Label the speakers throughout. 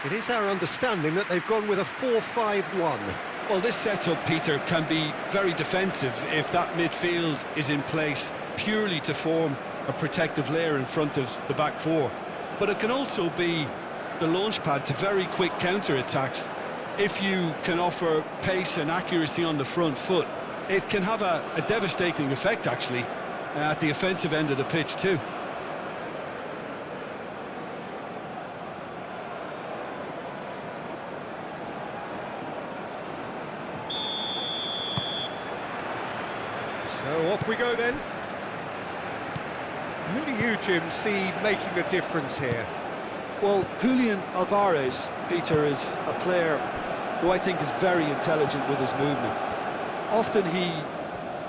Speaker 1: It is our understanding that they've gone with a 4-5-1.
Speaker 2: Well, this setup, Peter, can be very defensive if that midfield is in place purely to form a protective layer in front of the back four. But it can also be the launchpad to very quick counter-attacks. If you can offer pace and accuracy on the front foot, it can have a devastating effect, actually, at the offensive end of the pitch too.
Speaker 1: So off we go then. Who do you, Jim, see making a difference here?
Speaker 2: Well, Julian Alvarez, Peter, is a player who I think is very intelligent with his movement. Often he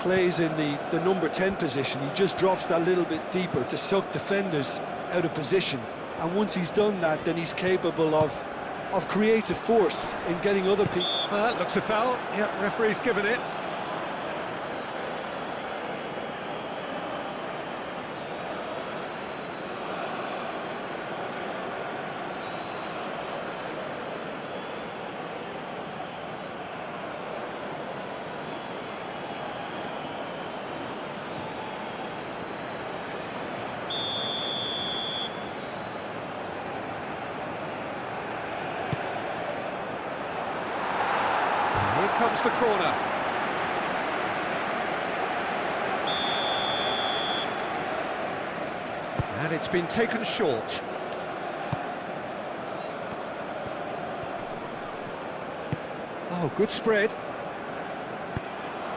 Speaker 2: plays in the number 10 position. He just drops that little bit deeper to suck defenders out of position. And once he's done that, then he's capable of creative force in getting other people.
Speaker 1: That looks a foul. Yep, referee's given it. Here comes the corner. And it's been taken short. Oh, good spread.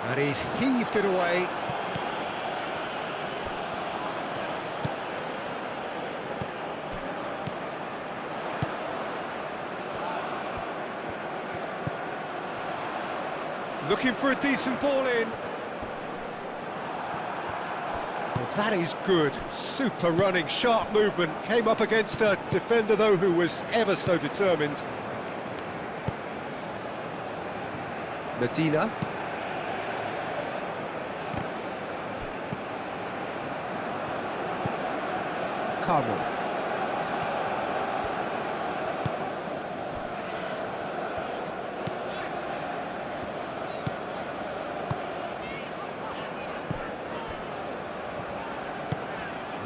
Speaker 1: And he's heaved it away. Looking for a decent ball in. Well, that is good. Super running, sharp movement. Came up against a defender, though, who was ever so determined. Medina. Carmel.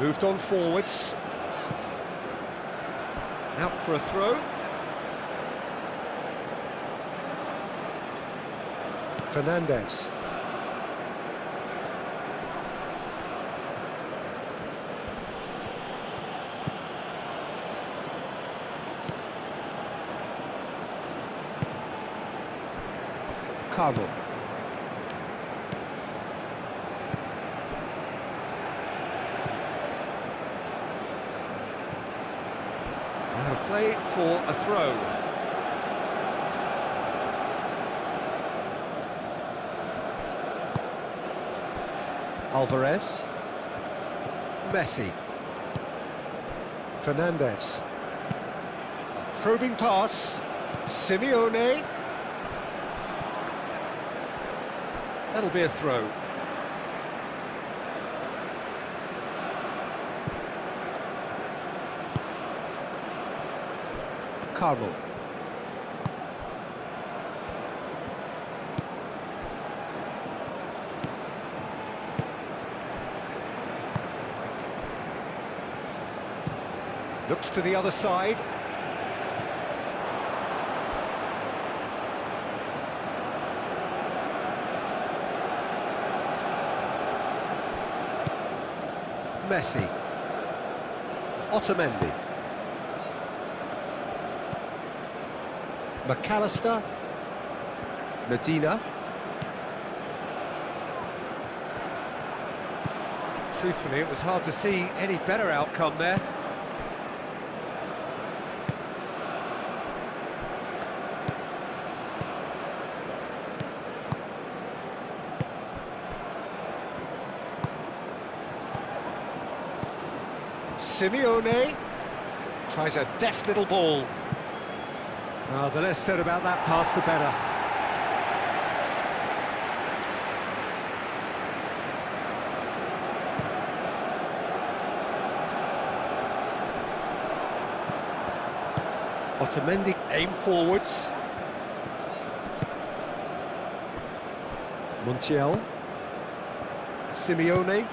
Speaker 1: Moved on forwards. Out for a throw. Fernandez. Carmel. Out of play for a throw. Alvarez. Messi. Fernandez. Probing pass. Simeone. That'll be a throw. Carmel. Looks to the other side. Messi. Otamendi. McAllister. Medina. Truthfully, it was hard to see any better outcome there. Simeone tries a deft little ball. Oh, the less said about that pass, the better. Otamendi aim forwards. Montiel. Simeone.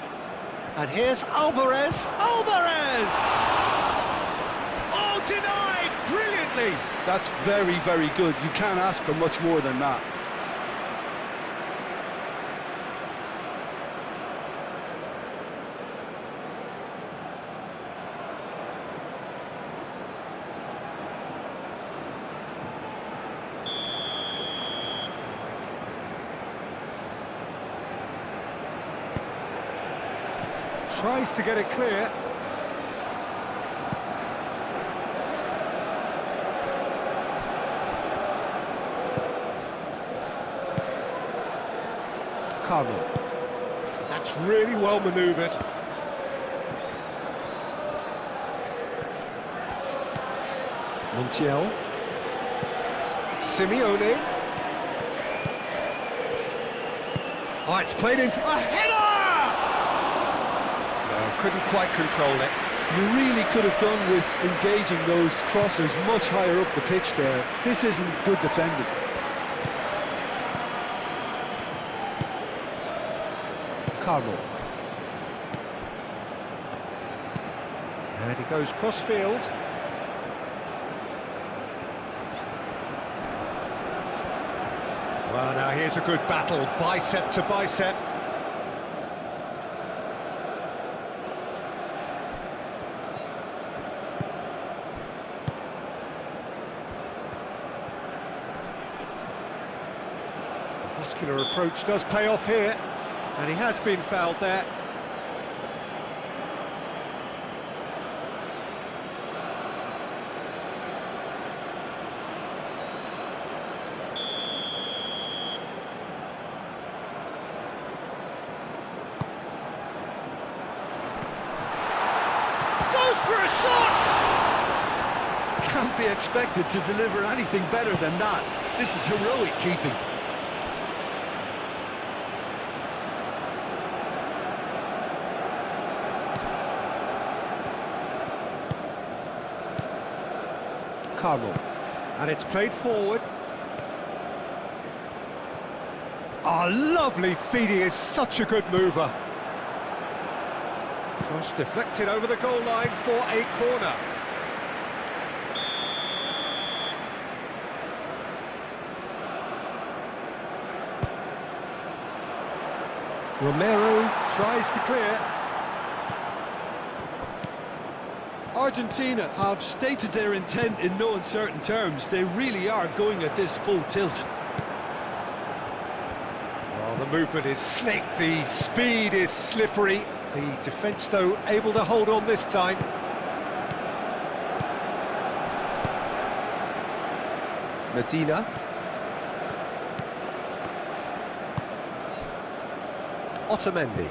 Speaker 1: And here's Alvarez. Alvarez! Oh, denied brilliantly!
Speaker 2: That's very, very good. You can't ask for much more than that.
Speaker 1: Tries to get it clear. Carlo. That's really well manoeuvred. Montiel. Simeone. Oh, it's played into a header! Couldn't quite control it.
Speaker 2: You really could have done with engaging those crossers much higher up the pitch there. This isn't good defending.
Speaker 1: Carlo. And he goes cross-field. Well, now here's a good battle, bicep to bicep. Muscular approach does pay off here, and he has been fouled there. Goes for a shot!
Speaker 2: Can't be expected to deliver anything better than that. This is heroic keeping.
Speaker 1: Carlo. And it's played forward. Oh, lovely feed, he is such a good mover. Cross deflected over the goal line for a corner. Romero tries to clear.
Speaker 2: Argentina have stated their intent in no uncertain terms. They really are going at this full tilt.
Speaker 1: Well, the movement is slick, the speed is slippery. The defence, though, able to hold on this time. Medina. Otamendi.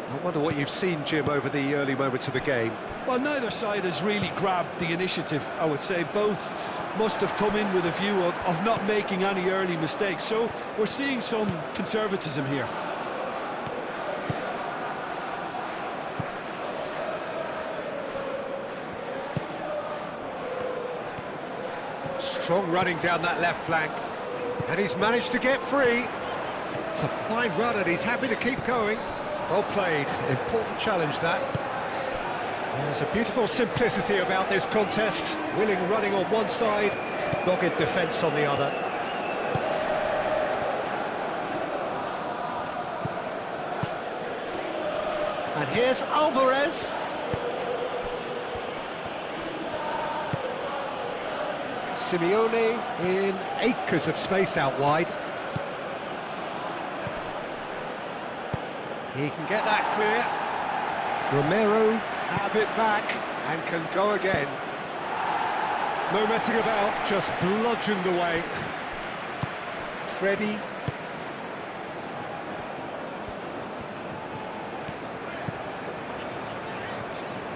Speaker 1: I wonder what you've seen, Jim, over the early moments of the game.
Speaker 2: Well, neither side has really grabbed the initiative, I would say. Both must have come in with a view of not making any early mistakes. So we're seeing some conservatism here.
Speaker 1: Strong running down that left flank. And he's managed to get free. It's a fine run and he's happy to keep going. Well played, important challenge that. There's a beautiful simplicity about this contest. Willing running on one side, dogged defence on the other. And here's Alvarez. Simeone in acres of space out wide. He can get that clear. Romero have it back and can go again. No messing about, just bludgeoned away. Freddy.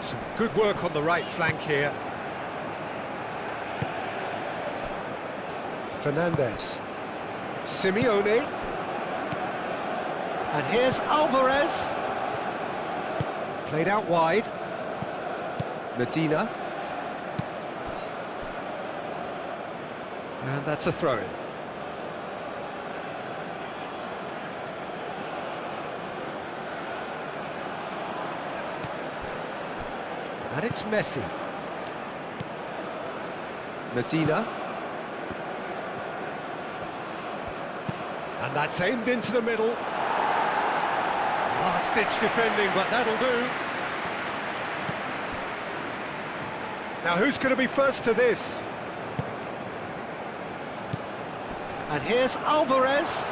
Speaker 1: Some good work on the right flank here. Fernandez. Simeone. And here's Alvarez. Played out wide. Medina. And that's a throw-in. And it's Messi. Medina. And that's aimed into the middle. Last-ditch defending, but that'll do. Now, who's going to be first to this? And here's Alvarez.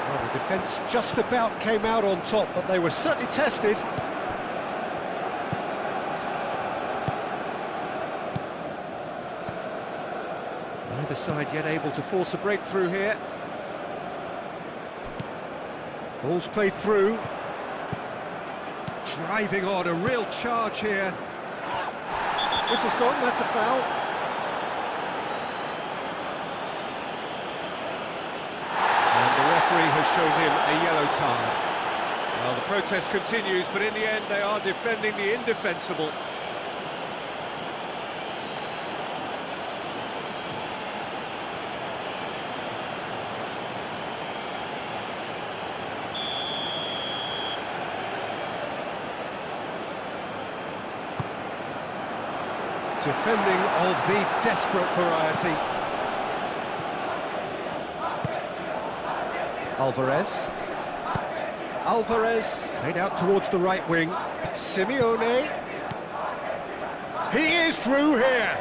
Speaker 1: Well, the defence just about came out on top, but they were certainly tested. Neither side yet able to force a breakthrough here. Ball's played through. Driving on, a real charge here. Whistle's gone, that's a foul. And the referee has shown him a yellow card. Well, the protest continues, but in the end they are defending the indefensible. Defending of the desperate variety. Alvarez played out towards the right wing. Simeone. He is through here.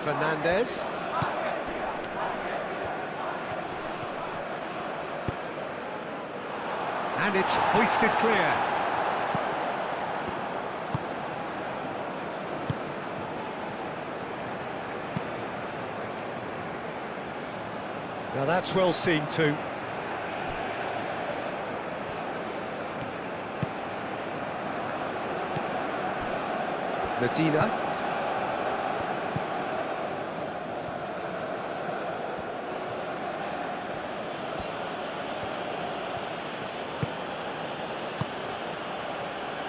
Speaker 1: Fernandez. And it's hoisted clear. Now that's well seen too. Medina.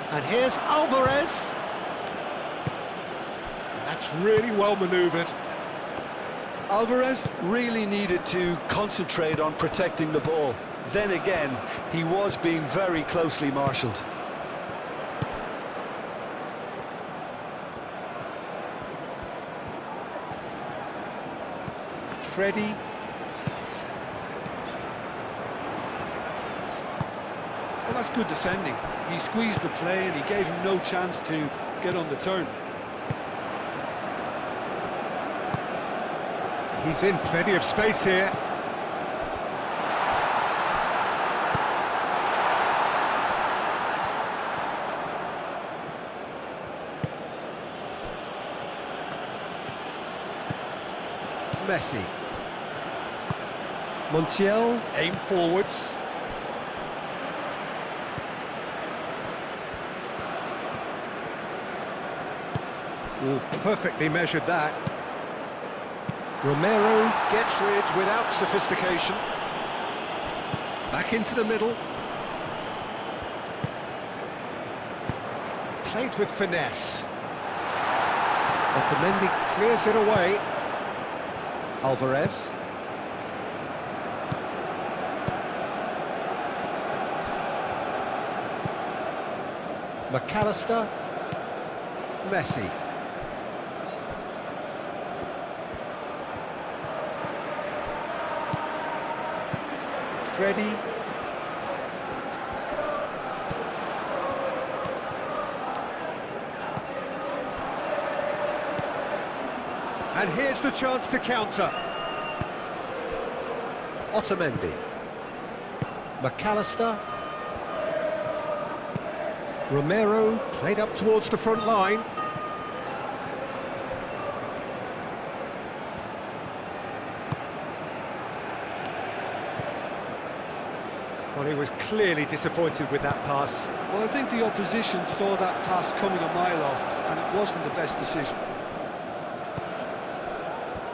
Speaker 1: And here's Alvarez. And that's really well manoeuvred.
Speaker 2: Alvarez really needed to concentrate on protecting the ball. Then again, he was being very closely marshalled.
Speaker 1: Freddie.
Speaker 2: Well, that's good defending. He squeezed the play and he gave him no chance to get on the turn.
Speaker 1: He's in plenty of space here. Messi. Montiel, aim forwards. Oh, perfectly measured that. Romero gets rid without sophistication. Back into the middle. Played with finesse. Otamendi clears it away. Alvarez. McAllister. Messi. Freddie. And here's the chance to counter. Otamendi. McAllister. Romero played up towards the front line. Well, he was clearly disappointed with that pass.
Speaker 2: Well, I think the opposition saw that pass coming a mile off, and it wasn't the best decision.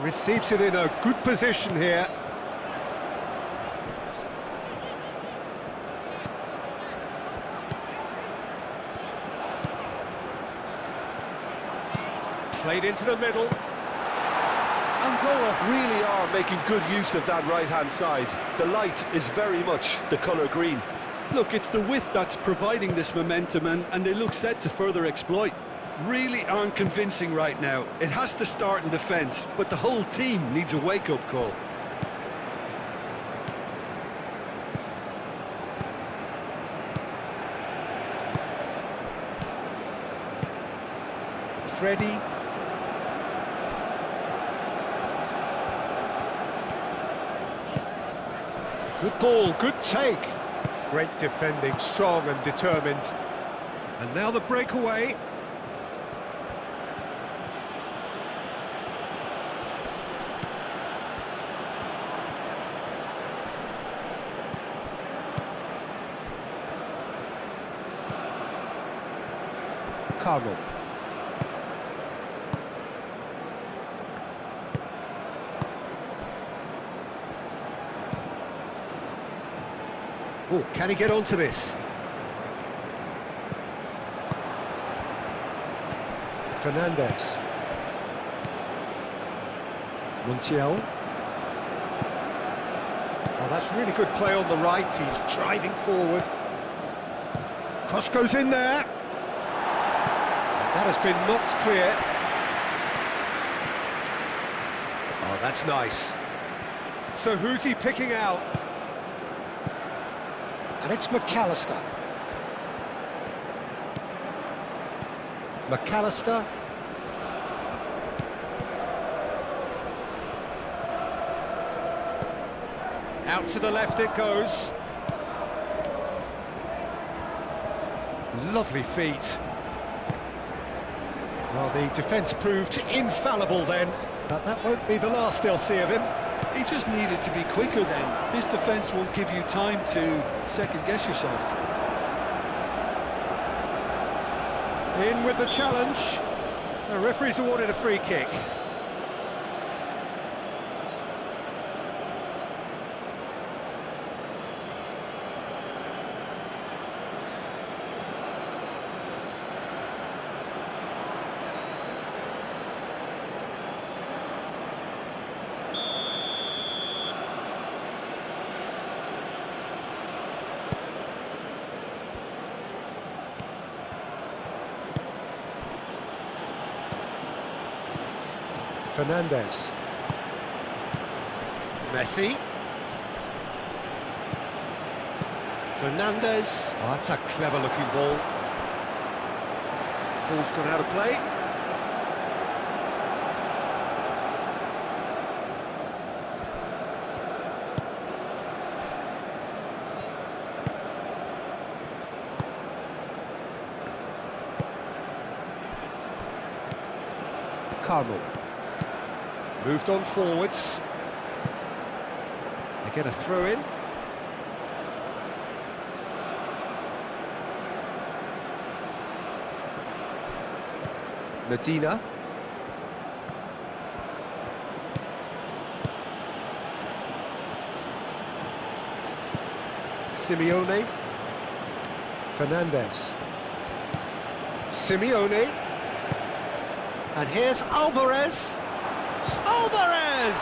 Speaker 1: Receives it in a good position here. Played into the middle.
Speaker 2: Angola really are making good use of that right-hand side. The light is very much the colour green. Look, it's the width that's providing this momentum, and they look set to further exploit. Really aren't convincing right now. It has to start in defence, but the whole team needs a wake-up call.
Speaker 1: Freddie. Good ball, good take. Great defending, strong and determined. And now the breakaway. Carlo. Oh, can he get onto this? Fernandez. Montiel. Oh, that's really good play on the right. He's driving forward. Cross goes in there. That has been knocked clear. Oh, that's nice. So who's he picking out? And it's McAllister. McAllister. Out to the left it goes. Lovely feet. Well, the defence proved infallible then, but that won't be the last they'll see of him.
Speaker 2: He just needed to be quicker then. This defence won't give you time to second-guess yourself.
Speaker 1: In with the challenge. The referee's awarded a free kick. Fernandez. Messi. Fernandez. Oh, that's a clever looking ball. Ball's gone out of play. Carlo. Moved on forwards. They get a throw in. Medina. Simeone. Fernandez. Simeone. And here's Alvarez. Alvarez!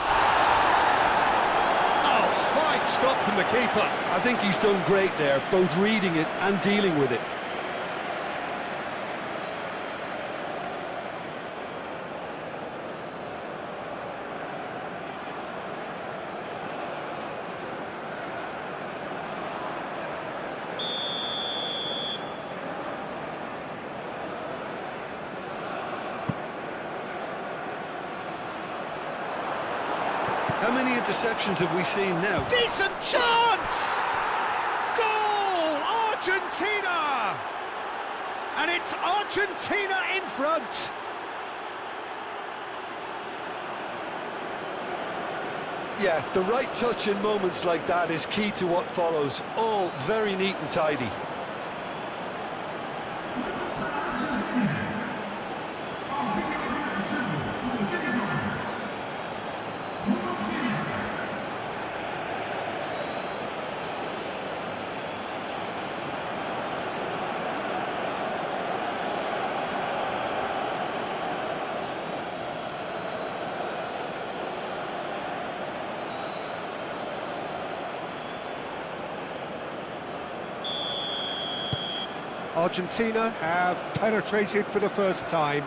Speaker 1: Oh, fine stop from the keeper.
Speaker 2: I think he's done great there, both reading it and dealing with it. How many interceptions have we seen now?
Speaker 1: Decent chance! Goal! Argentina! And it's Argentina in front.
Speaker 2: Yeah, the right touch in moments like that is key to what follows. All very neat and tidy.
Speaker 1: Argentina have penetrated for the first time.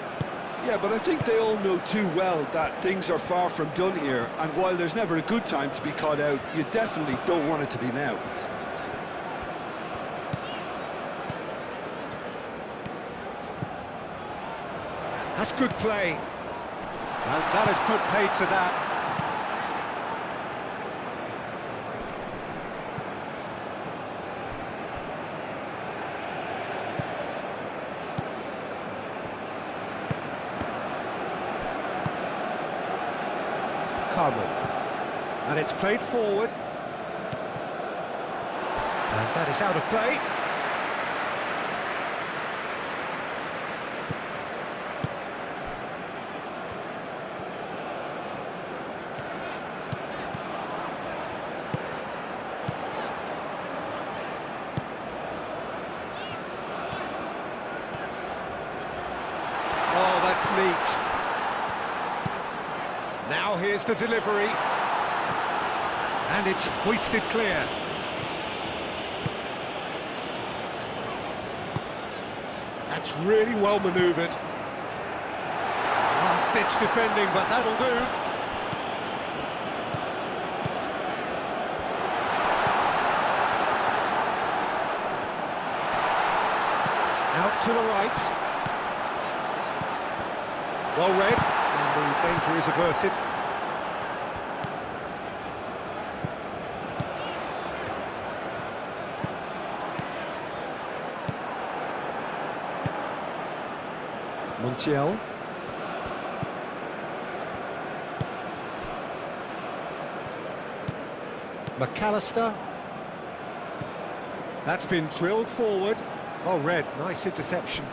Speaker 2: Yeah, but I think they all know too well that things are far from done here, and while there's never a good time to be caught out, you definitely don't want it to be now.
Speaker 1: That's good play. And that has put paid to that. And it's played forward. And that is out of play. Oh, that's neat. Now here's the delivery. And it's hoisted clear. That's really well manoeuvred. Last-ditch defending, but that'll do. Out to the right. Well read, and the danger is averted. Montiel. McAllister. That's been drilled forward. Well read, nice interception.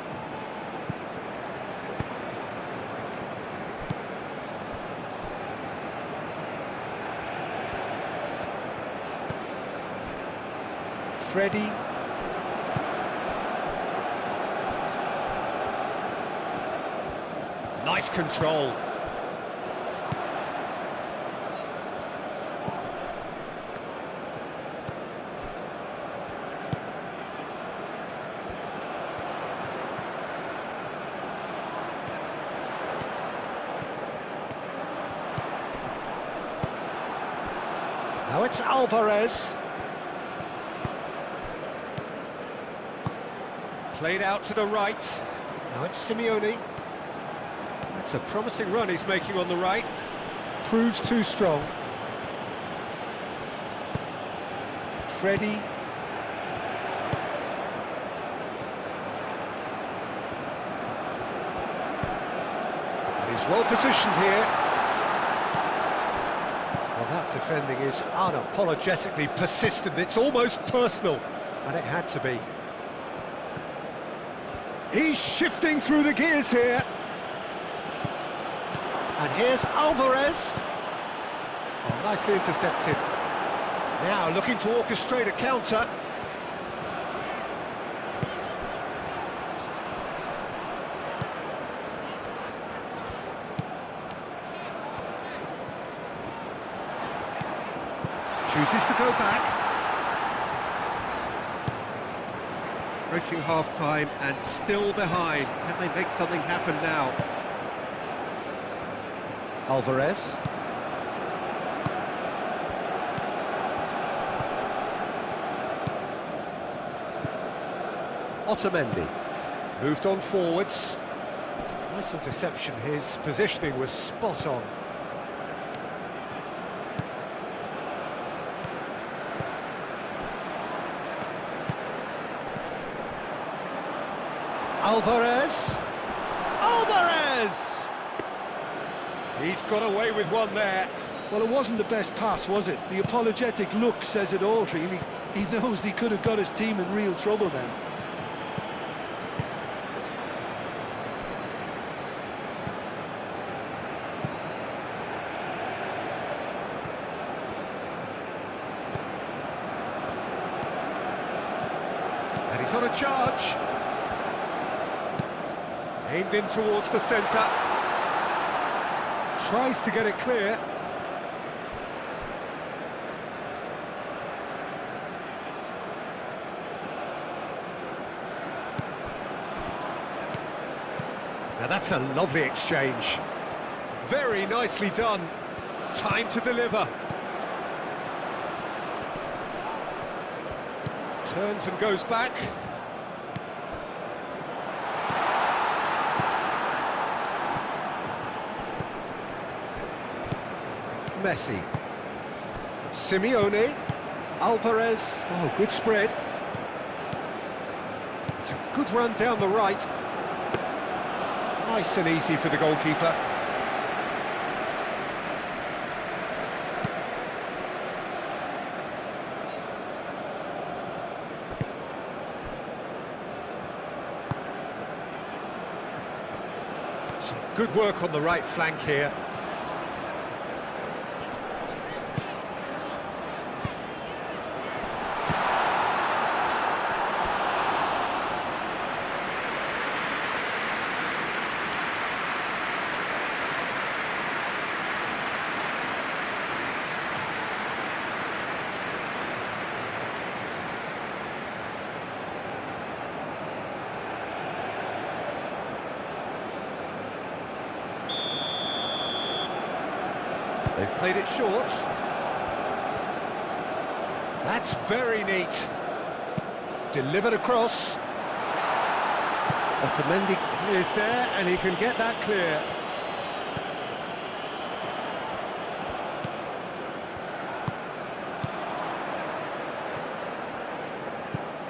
Speaker 1: Freddie. Nice control. Now it's Alvarez. Played out to the right. Now it's Simeone. That's a promising run he's making on the right. Proves too strong. Freddie. He's well positioned here. Well, that defending is unapologetically persistent. It's almost personal, and it had to be. He's shifting through the gears here. And here's Alvarez. Oh, nicely intercepted. Now looking to orchestrate a counter. Chooses to go back. Approaching half-time and still behind. Can they make something happen now? Alvarez. Otamendi. Moved on forwards. Nice interception. His positioning was spot on. Alvarez. Alvarez! He's got away with one there.
Speaker 2: Well, it wasn't the best pass, was it? The apologetic look says it all, really. He knows he could have got his team in real trouble then.
Speaker 1: And he's on a charge. Aimed in towards the centre. Tries to get it clear. Now that's a lovely exchange. Very nicely done. Time to deliver. Turns and goes back. Messi. Simeone. Alvarez. Oh, good spread. It's a good run down the right. Nice and easy for the goalkeeper. Some good work on the right flank here. They've played it short. That's very neat. Delivered across. Otamendi is there, and he can get that clear.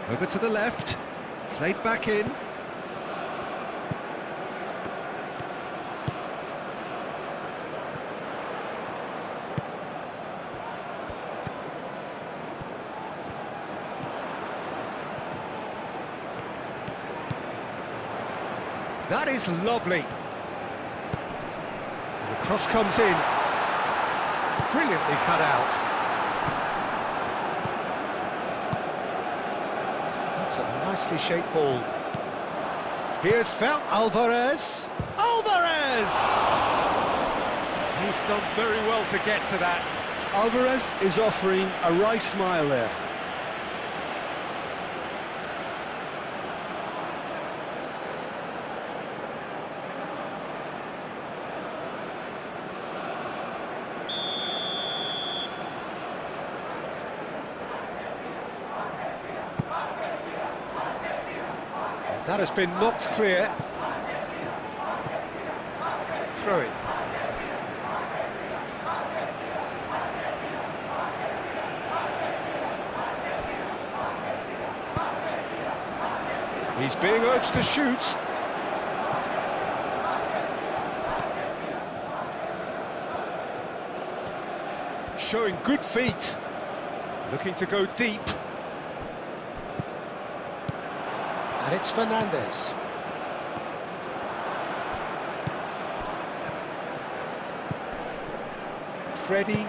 Speaker 1: Over to the left. Played back in. That is lovely. And the cross comes in. Brilliantly cut out. That's a nicely shaped ball. Here's found Alvarez. Alvarez! He's done very well to get to that.
Speaker 2: Alvarez is offering a wry smile there.
Speaker 1: That has been knocked clear. Throw it. He's being urged to shoot. Showing good feet. Looking to go deep. And it's Fernandez. Freddy.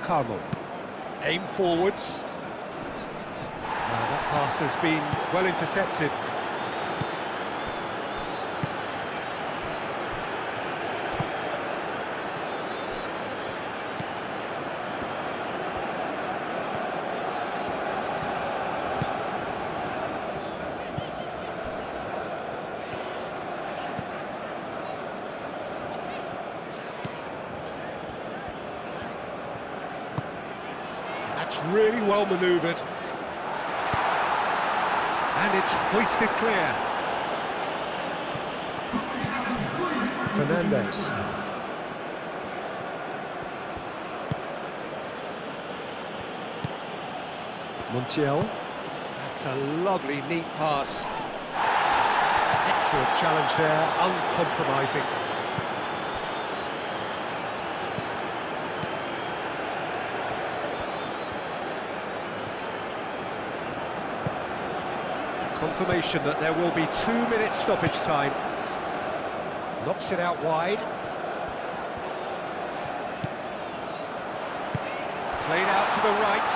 Speaker 1: Carlo. Aim forwards. Now that pass has been well intercepted. That's really well manoeuvred. And it's hoisted clear. Fernandez. Montiel. That's a lovely, neat pass. Excellent challenge there, uncompromising. Confirmation that there will be 2 minutes stoppage time. Knocks it out wide. Played out to the right.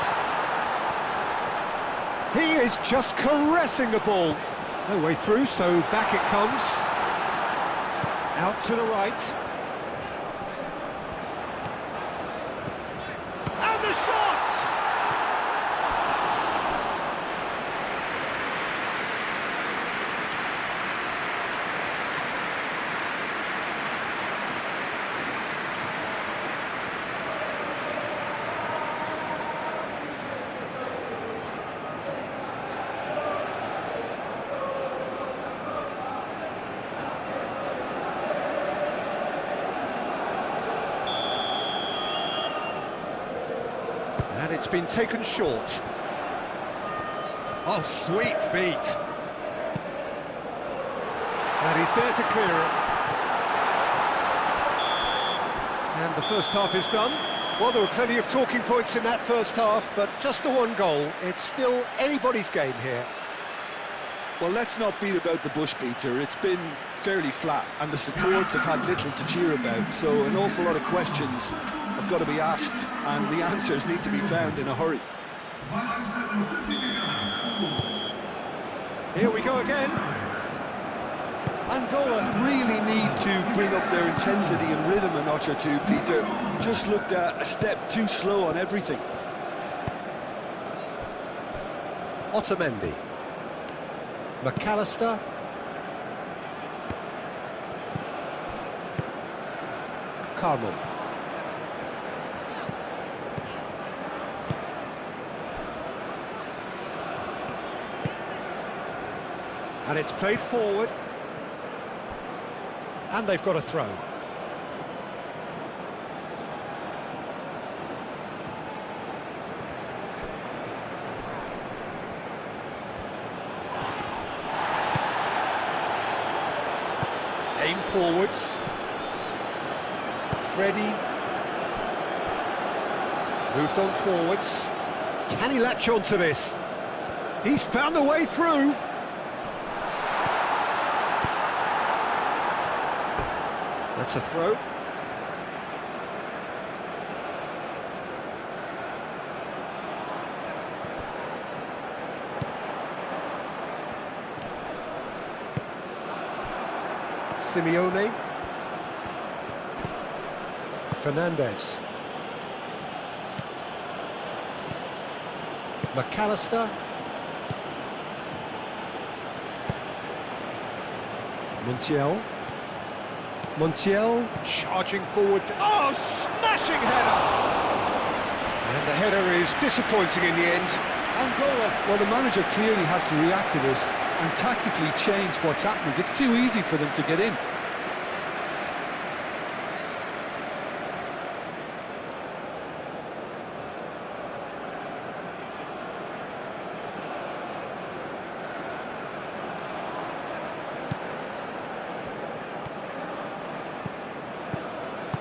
Speaker 1: He is just caressing the ball. No way through, so back it comes. Out to the right. a shot! And it's been taken short. Oh, sweet feet. And he's there to clear it. And the first half is done. Well, there were plenty of talking points in that first half, but just the one goal. It's still anybody's game here.
Speaker 2: Well, let's not beat about the bush, Peter. It's been fairly flat, and the supports have had little to cheer about, so an awful lot of questions have got to be asked, and the answers need to be found in a hurry.
Speaker 1: Here we go again.
Speaker 2: Angola really need to bring up their intensity and rhythm a notch or two, Peter. Just looked a step too slow on everything.
Speaker 1: Otamendi. McAllister. Carmel. And it's played forward. And they've got a throw. Aim forwards. Freddie. Moved on forwards. Can he latch on to this? He's found a way through. That's a throw. Simeone. Fernandez. McAllister. Montiel charging forward. Oh, smashing header! And the header is disappointing in the end.
Speaker 2: Angola, well, the manager clearly has to react to this and tactically change what's happening. It's too easy for them to get in.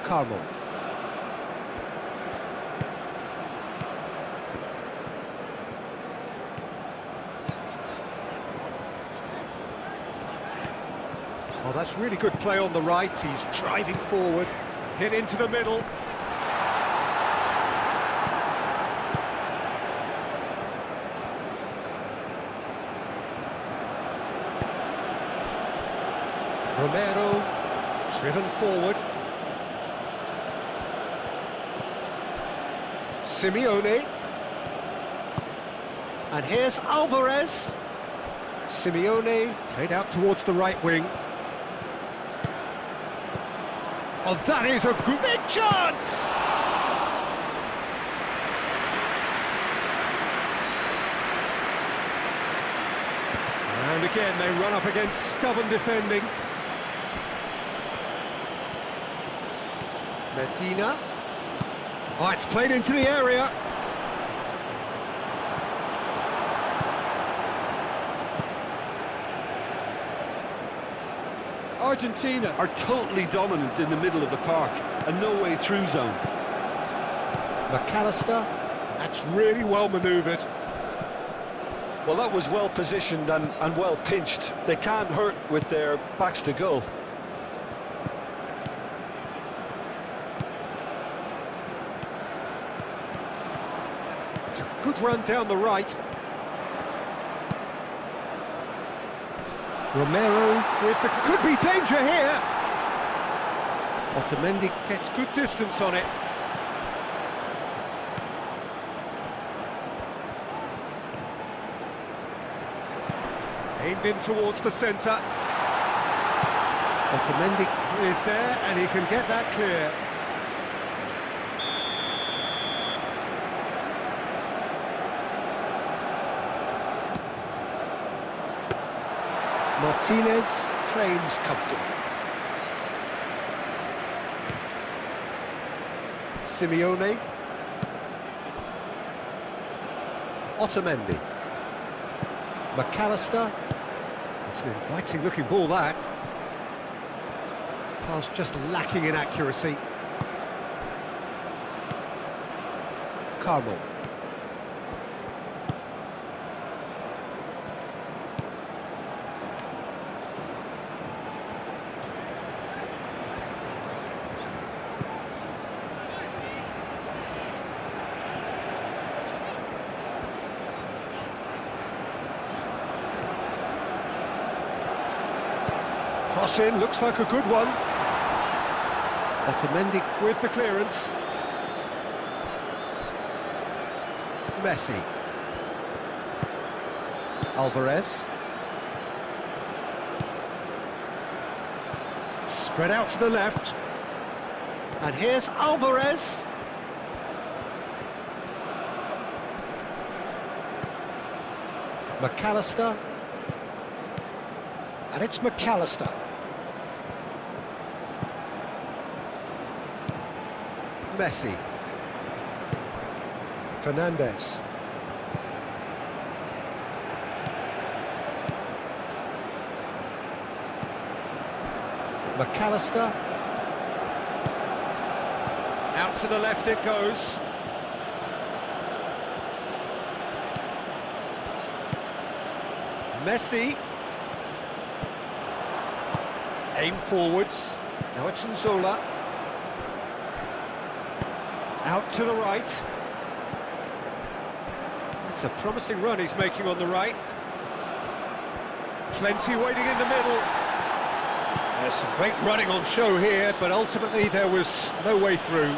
Speaker 1: Carmel. Oh, that's really good play on the right. He's driving forward, hit into the middle. Romero, driven forward. Simeone. And here's Alvarez. Simeone played out towards the right wing. Oh, that is a big chance! And again, they run up against stubborn defending. Medina. Oh, it's played into the area.
Speaker 2: Argentina are totally dominant in the middle of the park, a no-way through zone.
Speaker 1: McAllister, that's really well manoeuvred.
Speaker 2: Well, that was well positioned and well pinched. They can't hurt with their backs to goal.
Speaker 1: It's a good run down the right. Romero with the... could be danger here! Otamendi gets good distance on it. Aimed in towards the centre. Otamendi is there, and he can get that clear. Martinez claims comfortable. Simeone. Otamendi. McAllister. It's an inviting looking ball, that. Pass just lacking in accuracy. Carmel. Cross in, looks like a good one. Otamendi with the clearance. Messi. Alvarez. Spread out to the left. And here's Alvarez. McAllister. And it's McAllister. Messi. Fernandez. McAllister. Out to the left it goes. Messi. Aim forwards. Now it's Nzola. Out to the right. It's a promising run he's making on the right. Plenty waiting in the middle. There's some great running on show here, but ultimately there was no way through.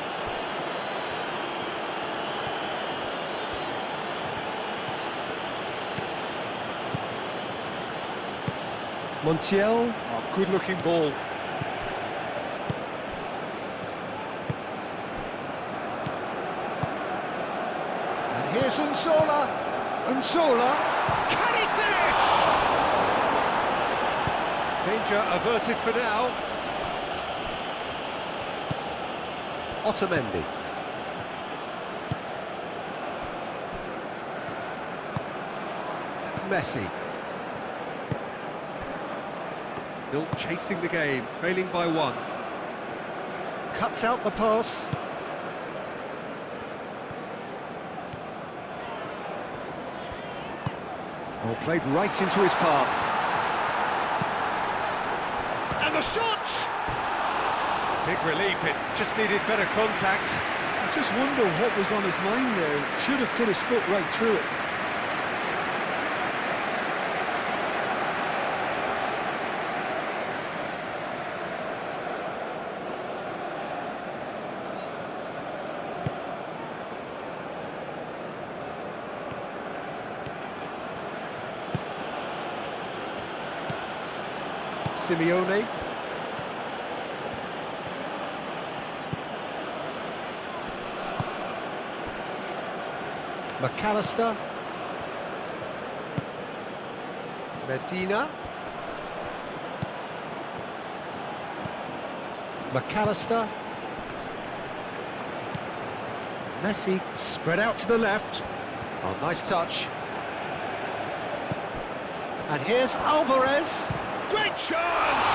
Speaker 1: Montiel, oh, good-looking ball. Here's Nzola. Nzola. Can he finish? Danger averted for now. Otamendi. Messi. Still chasing the game, trailing by one. Cuts out the pass. Oh, played right into his path. And the shot! Big relief, it just needed better contact.
Speaker 2: I just wonder what was on his mind there. Should have put his foot right through it.
Speaker 1: Simeone. McAllister. Medina. McAllister. Messi spread out to the left. Oh, nice touch. And here's Alvarez. Great chance!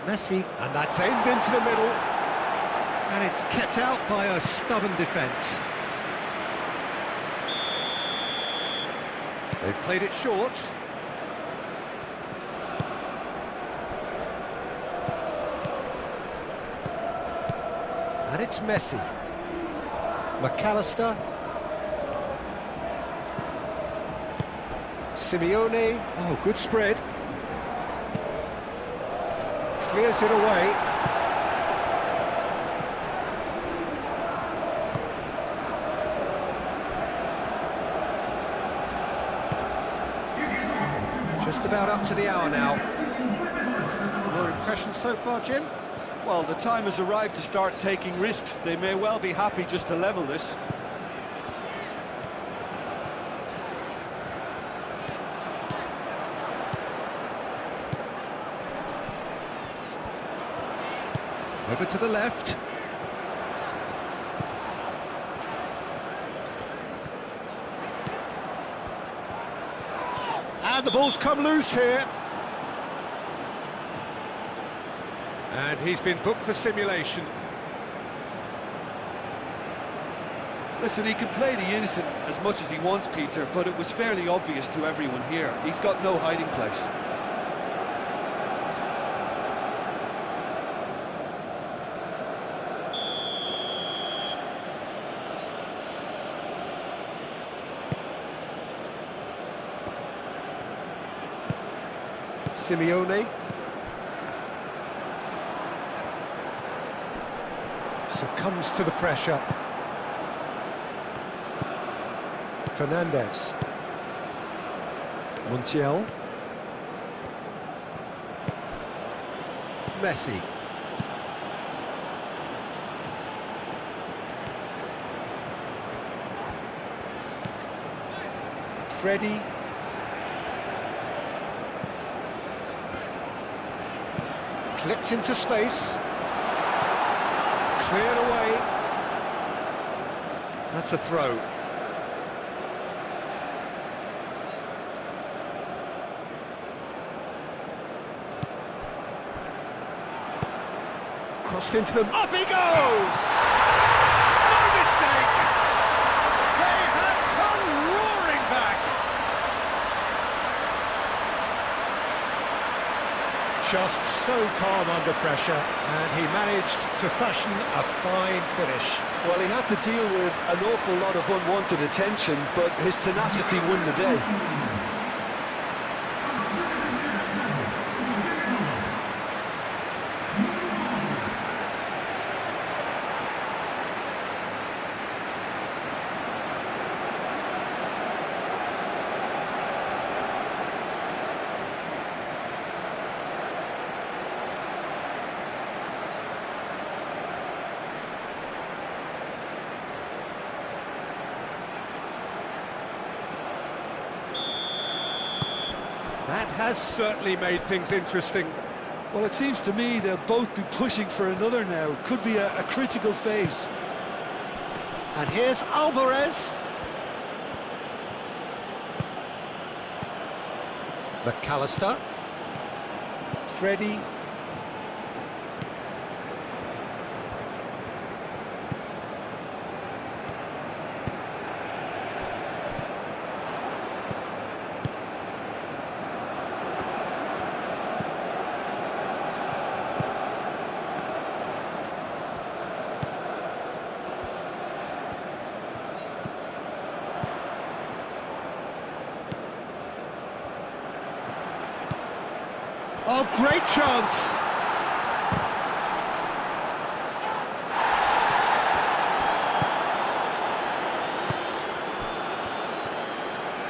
Speaker 1: Messi, and that's aimed into the middle. And it's kept out by a stubborn defence. They've played it short. And it's Messi. McAllister. Simeone. Oh, good spread. Clears it away. Just about up to the hour now. Your impressions so far, Jim?
Speaker 2: Well, the time has arrived to start taking risks. They may well be happy just to level this.
Speaker 1: Over to the left. And the ball's come loose here. And he's been booked for simulation.
Speaker 2: Listen, he can play the innocent as much as he wants, Peter, but it was fairly obvious to everyone here. He's got no hiding place.
Speaker 1: Simeone. Succumbs to the pressure. Fernandez. Montiel. Messi. Freddy. Clipped into space. Cleared away. That's a throw. Crossed into them. Up he goes! No mistake! They have come roaring back! Just so calm under pressure, and he managed to fashion a fine finish.
Speaker 2: Well, he had to deal with an awful lot of unwanted attention, but his tenacity won the day.
Speaker 1: That has certainly made things interesting.
Speaker 2: Well, it seems to me they'll both be pushing for another now. Could be a critical phase.
Speaker 1: And here's Alvarez. McAllister. Freddy. Oh, great chance!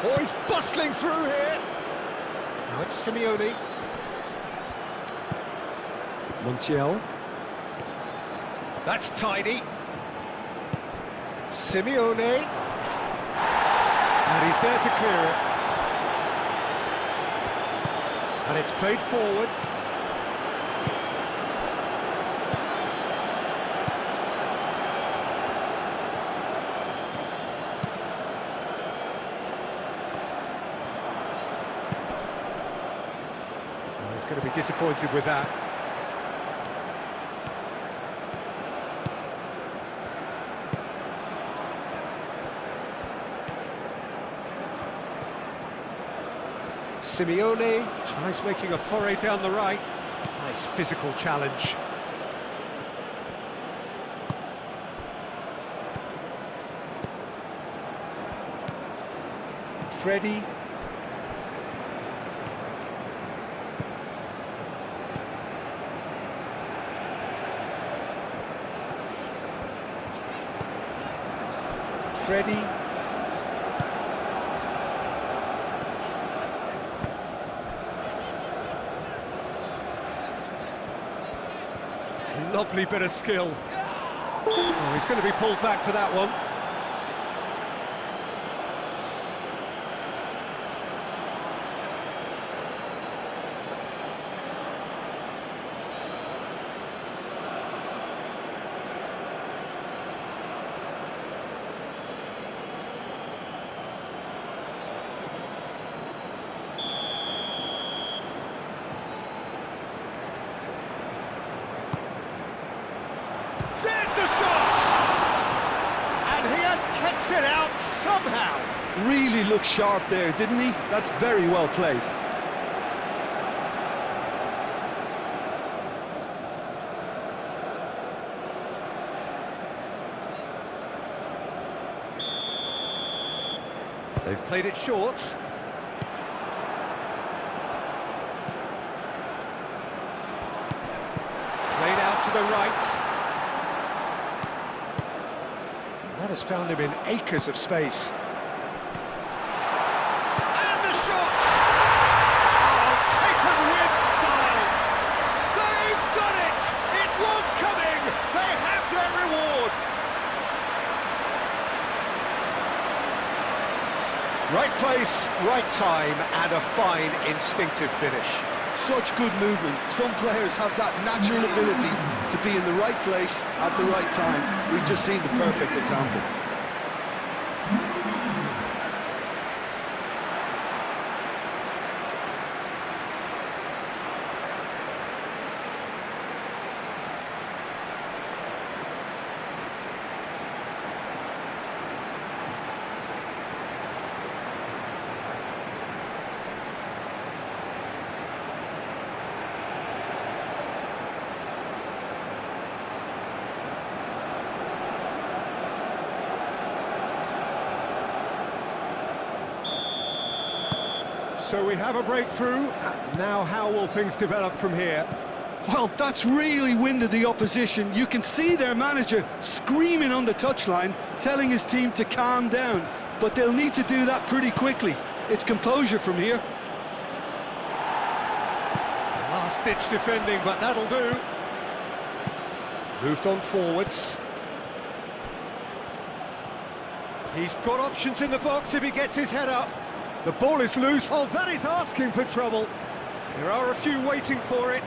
Speaker 1: Oh, he's bustling through here! Now it's Simeone. Montiel. That's tidy. Simeone. And he's there to clear it. And it's played forward. Well, he's going to be disappointed with that. Simeone tries making a foray down the right. Nice physical challenge. Freddy. Freddie. Lovely bit of skill. Oh, he's going to be pulled back for that one. It out somehow.
Speaker 2: Really looked sharp there, didn't he? That's very well played.
Speaker 1: They've played it short. Played out to the right. That has found him in acres of space. And the shot! Oh, taken with style! They've done it! It was coming! They have their reward! Right place, right time, and a fine instinctive finish.
Speaker 2: Such good movement. Some players have that natural ability to be in the right place at the right time. We've just seen the perfect example.
Speaker 1: So we have a breakthrough. Now how will things develop from here?
Speaker 2: Well, that's really winded the opposition. You can see their manager screaming on the touchline, telling his team to calm down. But they'll need to do that pretty quickly. It's composure from here.
Speaker 1: Last-ditch defending, but that'll do. Moved on forwards. He's got options in the box if he gets his head up. The ball is loose. Oh, that is asking for trouble. There are a few waiting for it.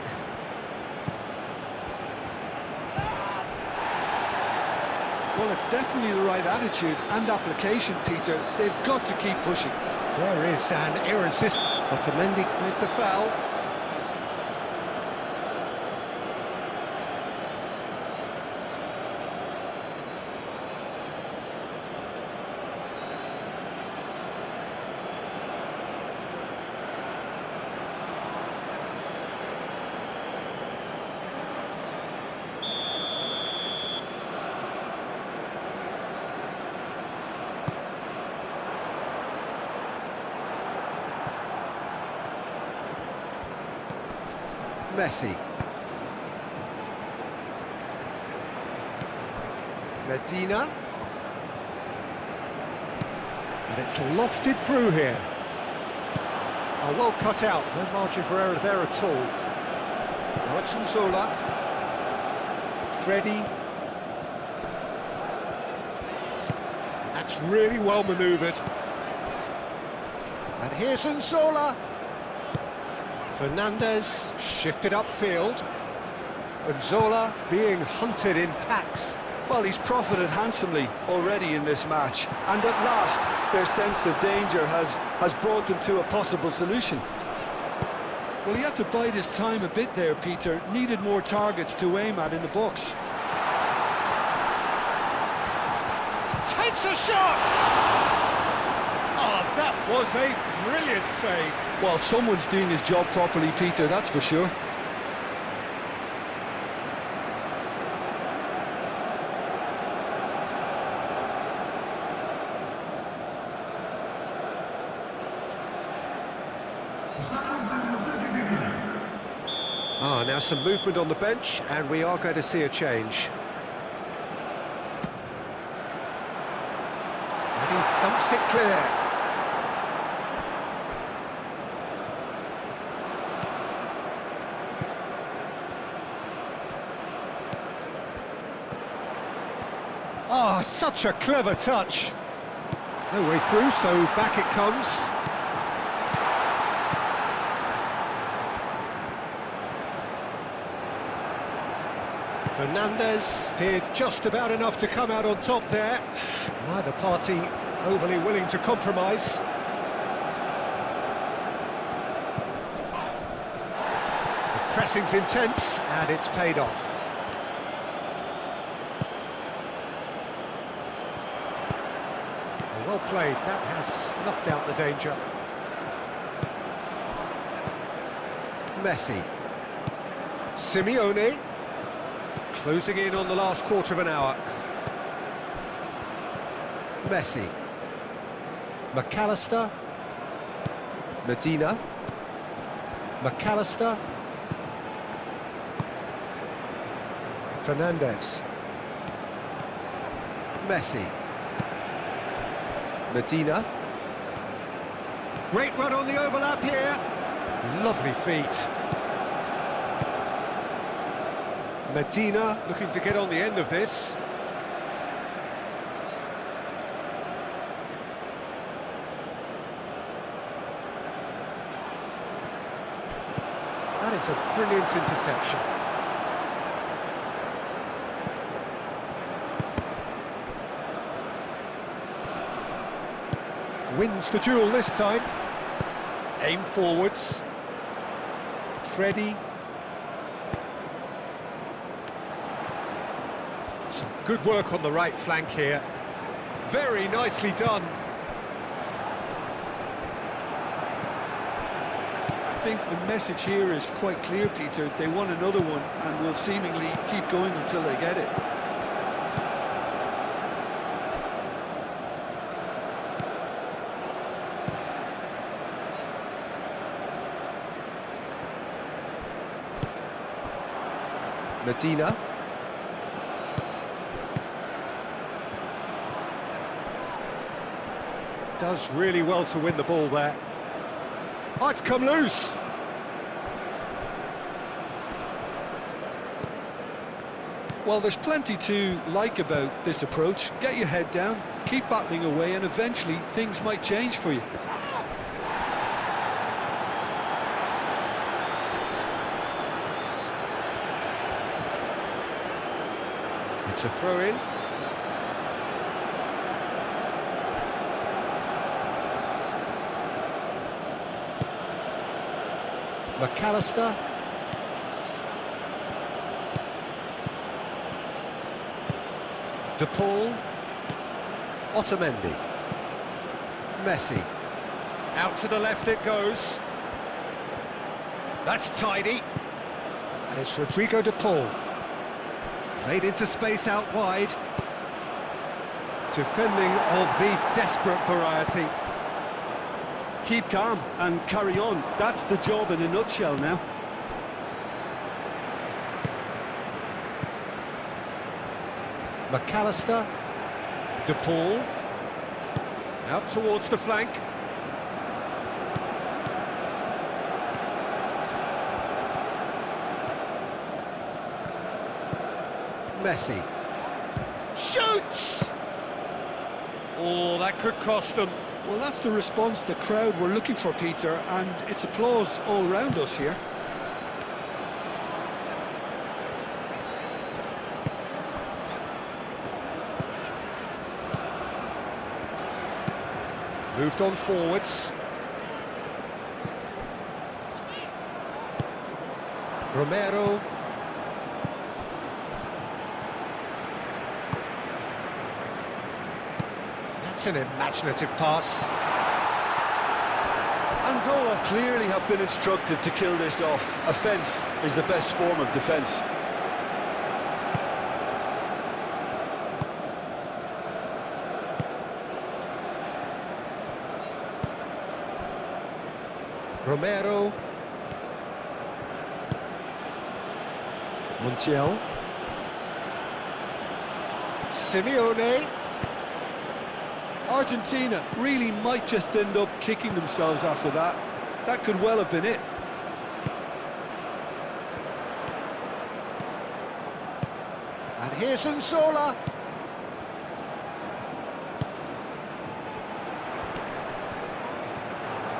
Speaker 2: Well, it's definitely the right attitude and application, Peter. They've got to keep pushing.
Speaker 1: There is an irresistible Otamendi with the foul. Messi. Medina. And it's lofted through here. Oh, well cut out. No margin for error there at all. Now it's Zola. Freddie. That's really well manoeuvred. And here's Zola. Fernandez shifted upfield. And Zola being hunted in packs.
Speaker 2: Well, he's profited handsomely already in this match. And at last, their sense of danger has brought them to a possible solution. Well, he had to bide his time a bit there, Peter. Needed more targets to aim at in the box.
Speaker 1: Takes a shot! Oh, that was a brilliant save.
Speaker 2: Well, someone's doing his job properly, Peter, that's for sure.
Speaker 1: Ah, now some movement on the bench, and we are going to see a change. He thumps it clear. Oh, such a clever touch. No way through, so back it comes. Fernandez did just about enough to come out on top there. Neither party overly willing to compromise. The pressing's intense, and it's paid off. Well played, that has snuffed out the danger. Messi. Simeone. Closing in on the last quarter of an hour. Messi. McAllister. Medina. McAllister. Fernandez. Messi. Medina. Great run on the overlap here. Lovely feet. Medina looking to get on the end of this. That is a brilliant interception. Wins the duel this time. Aim forwards. Freddy. Some good work on the right flank here. Very nicely done.
Speaker 2: I think the message here is quite clear, Peter. They want another one and will seemingly keep going until they get it.
Speaker 1: Medina. Does really well to win the ball there. Oh, it's come loose.
Speaker 2: Well, there's plenty to like about this approach. Get your head down, keep battling away, and eventually things might change for you.
Speaker 1: It's a throw-in. McAllister. De Paul. Otamendi. Messi. Out to the left it goes. That's tidy. And it's Rodrigo De Paul. Played into space out wide. Defending of the desperate variety.
Speaker 2: Keep calm and carry on. That's the job in a nutshell now.
Speaker 1: McAllister. De Paul. Out towards the flank. Messi. Shoots! Oh, that could cost them.
Speaker 2: Well, that's the response the crowd were looking for, Peter, and it's applause all round us here.
Speaker 1: Moved on forwards. Romero. That's an imaginative pass.
Speaker 2: Angola clearly have been instructed to kill this off. Offence is the best form of defence.
Speaker 1: Romero. Montiel.
Speaker 2: Argentina really might just end up kicking themselves after that. That could well have been it.
Speaker 1: And here's Angola.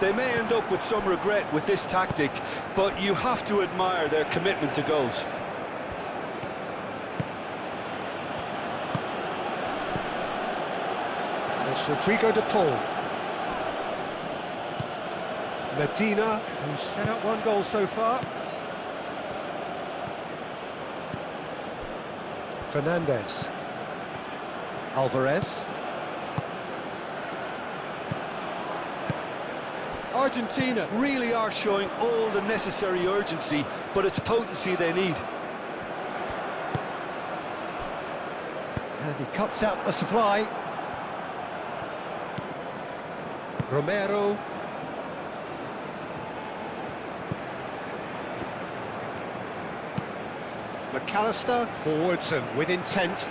Speaker 2: They may end up with some regret with this tactic, but you have to admire their commitment to goals.
Speaker 1: And it's Rodrigo de Paul. Medina, who's set up one goal so far. Fernandez. Alvarez.
Speaker 2: Argentina really are showing all the necessary urgency, but it's potency they need.
Speaker 1: And he cuts out the supply. Romero. McAllister, forwards and with intent.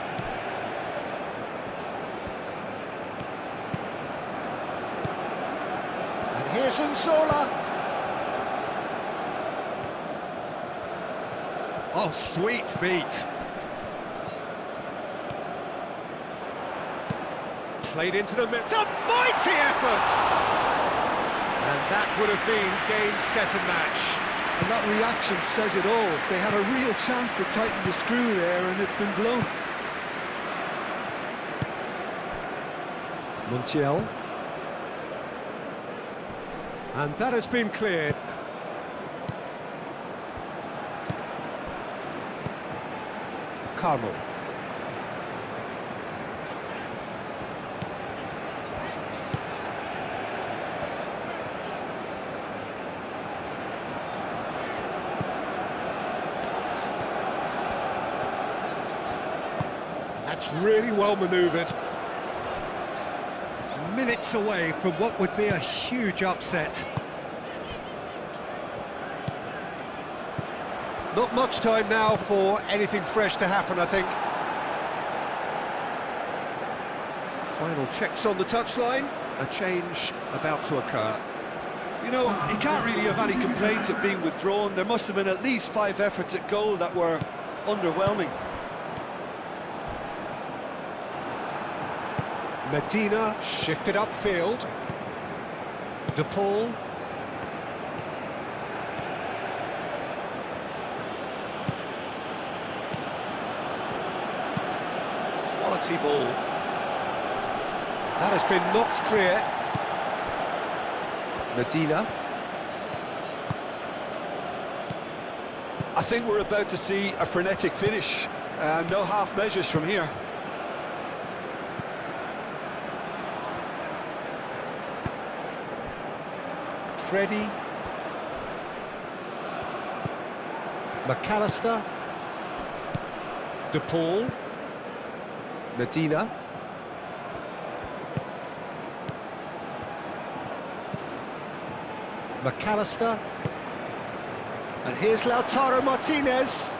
Speaker 1: And here's Angola. Oh, sweet feet. Played into the middle. It's a mighty effort! And that would have been game, set and match.
Speaker 2: And that reaction says it all. They had a real chance to tighten the screw there, and it's been blown.
Speaker 1: Montiel. And that has been cleared. Carmel. That's really well manoeuvred. Minutes away from what would be a huge upset. Not much time now for anything fresh to happen, I think. Final checks on the touchline. A change about to occur.
Speaker 2: You know, he can't really have any complaints at being withdrawn. There must have been at least 5 efforts at goal that were underwhelming.
Speaker 1: Medina shifted upfield. De Paul. Quality ball. That has been knocked clear. Medina.
Speaker 2: I think we're about to see a frenetic finish. No half measures from here.
Speaker 1: Freddie. McAllister. De Paul. Medina. McAllister. And here's Lautaro Martinez.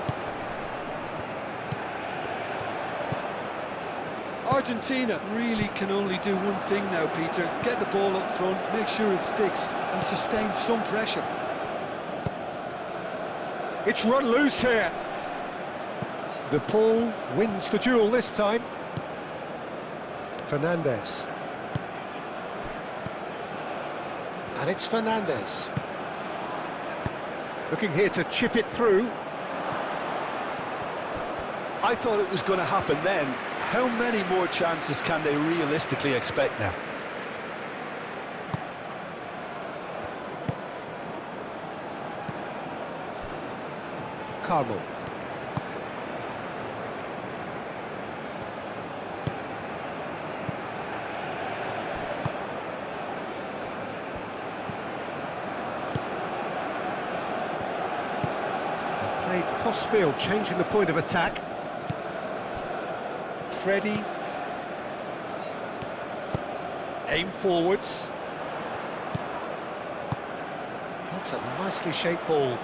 Speaker 2: Argentina really can only do one thing now, Peter. Get the ball up front, make sure it sticks, and sustain some pressure.
Speaker 1: It's run loose here. De Paul wins the duel this time. Fernandez. And it's Fernandez. Looking here to chip it through.
Speaker 2: I thought it was going to happen then. How many more chances can they realistically expect now?
Speaker 1: Carmel. Played cross-field, changing the point of attack. Freddie. Aim forwards. That's a nicely shaped ball.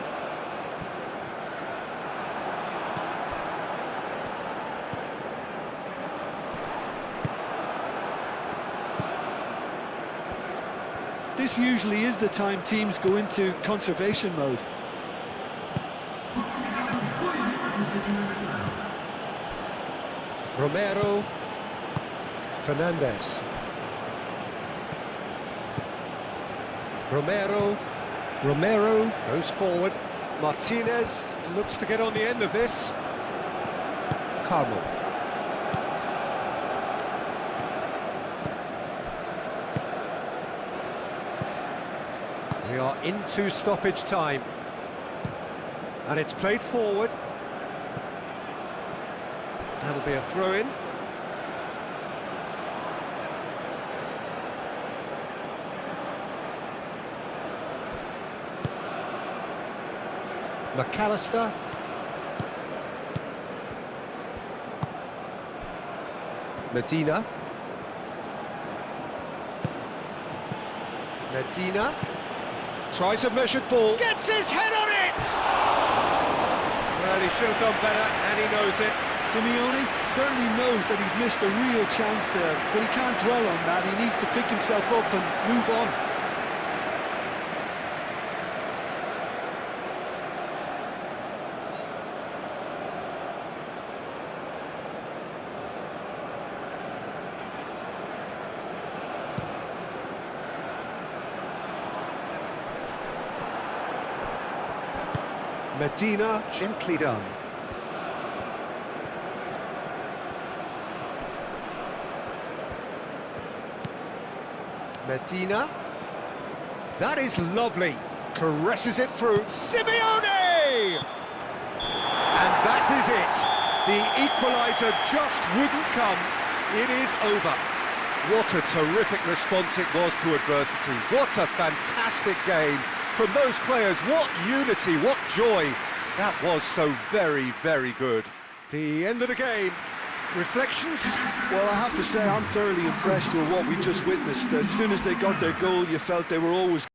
Speaker 2: this usually is the time teams go into conservation mode.
Speaker 1: Romero, Fernandez. Romero goes forward. Martinez looks to get on the end of this. Carmel. We are into stoppage time. And it's played forward. That'll be a throw-in. McAllister. Medina. Tries a measured ball. Gets his head on it! Well, he should have done better, and he knows it.
Speaker 2: Simeone certainly knows that he's missed a real chance there, but he can't dwell on that. He needs to pick himself up and move on.
Speaker 1: Medina, gently done. Medina. That is lovely. Caresses it through. Simeone! And that is it. The equaliser just wouldn't come. It is over. What a terrific response it was to adversity. What a fantastic game from those players. What unity, what joy. That was so very, very good. The end of the game. Reflections?
Speaker 2: Well, I have to say I'm thoroughly impressed with what we just witnessed. As soon as they got their goal, you felt they were always